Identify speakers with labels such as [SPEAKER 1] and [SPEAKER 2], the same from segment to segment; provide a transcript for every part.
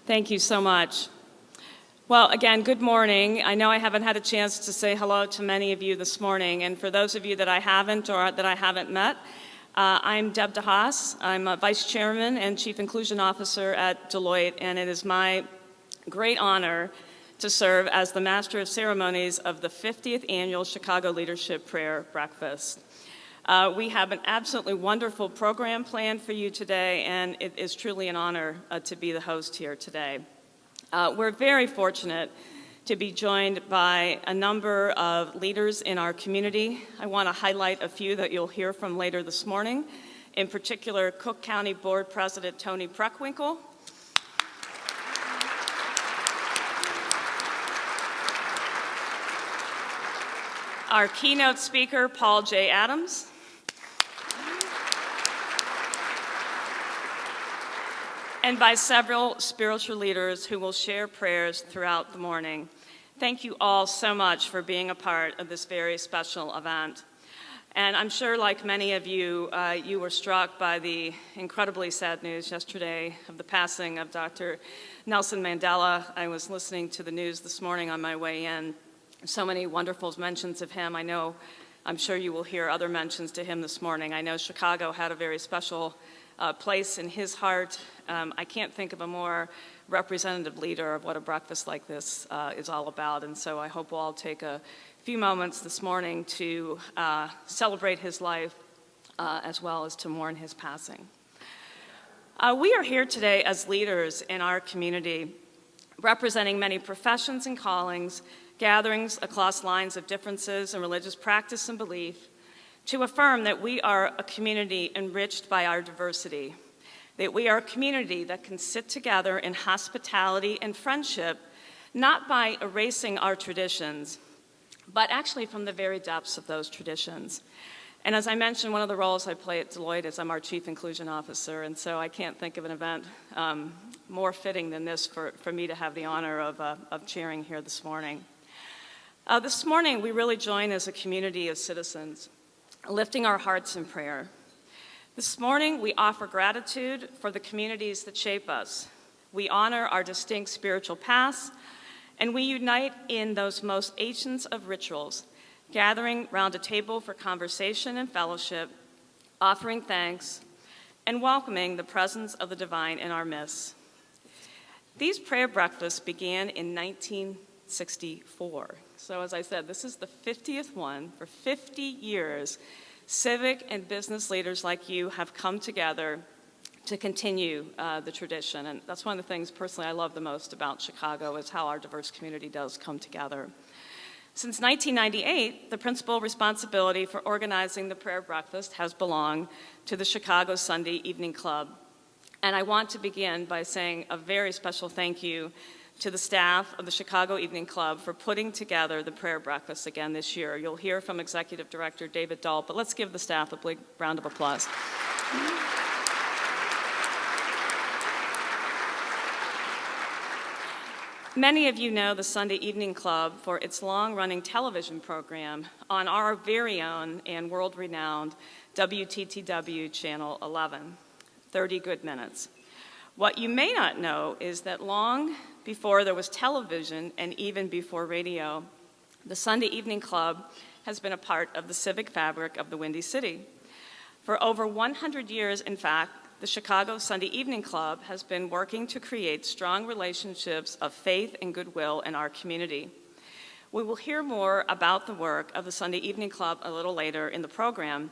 [SPEAKER 1] Thank you so much. Well, again, good morning. I know I haven't had a chance to say hello to many of you this morning, and for those of you that I haven't or that I haven't met, I'm Deb DeHaas. I'm a Vice Chairman and Chief Inclusion Officer at Deloitte, and it is my great honor to serve as the Master of Ceremonies of the 50th Annual Chicago Leadership Prayer Breakfast. We have an absolutely wonderful program planned for you today, and it is truly an honor to be the host here today. We're very fortunate to be joined by a number of leaders in our community. I want to highlight a few that you'll hear from later this morning. In particular, Cook County Board President Tony Preckwinkle, our keynote speaker, Paul J. Adams, and by several spiritual leaders who will share prayers throughout the morning. Thank you all so much for being a part of this very special event. And I'm sure, like many of you, you were struck by the incredibly sad news yesterday of the passing of Dr. Nelson Mandela. I was listening to the news this morning on my way in. So many wonderful mentions of him. I'm sure you will hear other mentions to him this morning. I know Chicago had a very special place in his heart. I can't think of a more representative leader of what a breakfast like this is all about, and so I hope we'll all take a few moments this morning to celebrate his life as well as to mourn his passing. We are here today as leaders in our community, representing many professions and callings, gatherings across lines of differences in religious practice and belief, to affirm that we are a community enriched by our diversity, that we are a community that can sit together in hospitality and friendship, not by erasing our traditions, but actually from the very depths of those traditions. And as I mentioned, one of the roles I play at Deloitte is I'm our Chief Inclusion Officer, and so I can't think of an event more fitting than this for me to have the honor of chairing here this morning. This morning, we really join as a community of citizens, lifting our hearts in prayer. This morning, we offer gratitude for the communities that shape us. We honor our distinct spiritual paths, and we unite in those most ancient of rituals, gathering round a table for conversation and fellowship, offering thanks, and welcoming the presence of the divine in our midst. These prayer breakfasts began in 1964. So as I said, this is the 50th one. For 50 years, civic and business leaders like you have come together to continue the tradition. And that's one of the things personally I love the most about Chicago is how our diverse community does come together. Since 1998, the principal responsibility for organizing the prayer breakfast has belonged to the Chicago Sunday Evening Club. And I want to begin by saying a very special thank you to the staff of the Chicago Evening Club for putting together the prayer breakfast again this year. You'll hear from Executive Director David L, but let's give the staff a big round of applause. Many of you know the Sunday Evening Club for its long-running television program on our very own and world-renowned WTTW Channel 11, 30 Good Minutes. What you may not know is that long before there was television and even before radio, the Sunday Evening Club has been a part of the civic fabric of the Windy City. For over 100 years, in fact, the Chicago Sunday Evening Club has been working to create strong relationships of faith and goodwill in our community. We will hear more about the work of the Sunday Evening Club a little later in the program,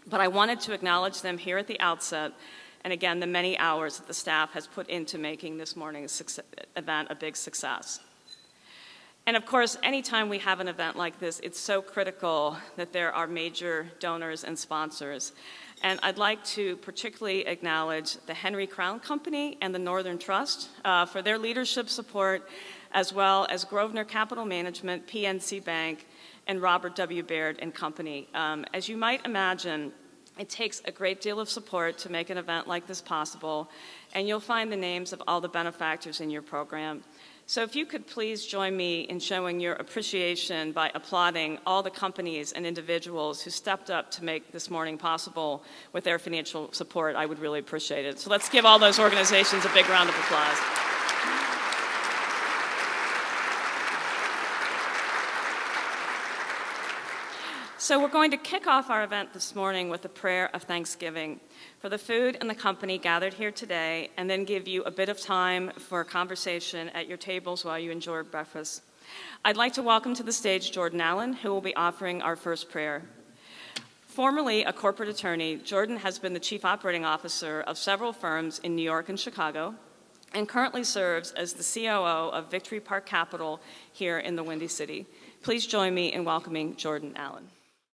[SPEAKER 1] but I wanted to acknowledge them here at the outset, and again, the many hours that the staff has put into making this morning's event a big success. And of course, anytime we have an event like this, it's so critical that there are major donors and sponsors. And I'd like to particularly acknowledge the Henry Crown Company and the Northern Trust for their leadership support, as well as Grosvenor Capital Management, PNC Bank, and Robert W. Baird and Company. As you might imagine, it takes a great deal of support to make an event like this possible, and you'll find the names of all the benefactors in your program. So if you could please join me in showing your appreciation by applauding all the companies and individuals who stepped up to make this morning possible with their financial support, I would really appreciate it. So let's give all those organizations a big round of applause. So we're going to kick off our event this morning with a prayer of thanksgiving for the food and the company gathered here today, and then give you a bit of time for conversation at your tables while you enjoy breakfast. I'd like to welcome to the stage Jordan Allen, who will be offering our first prayer. Formerly a corporate attorney, Jordan has been the chief operating officer of several firms in New York and Chicago, and currently serves as the COO of Victory Park Capital here in the Windy City. Please join me in welcoming Jordan Allen.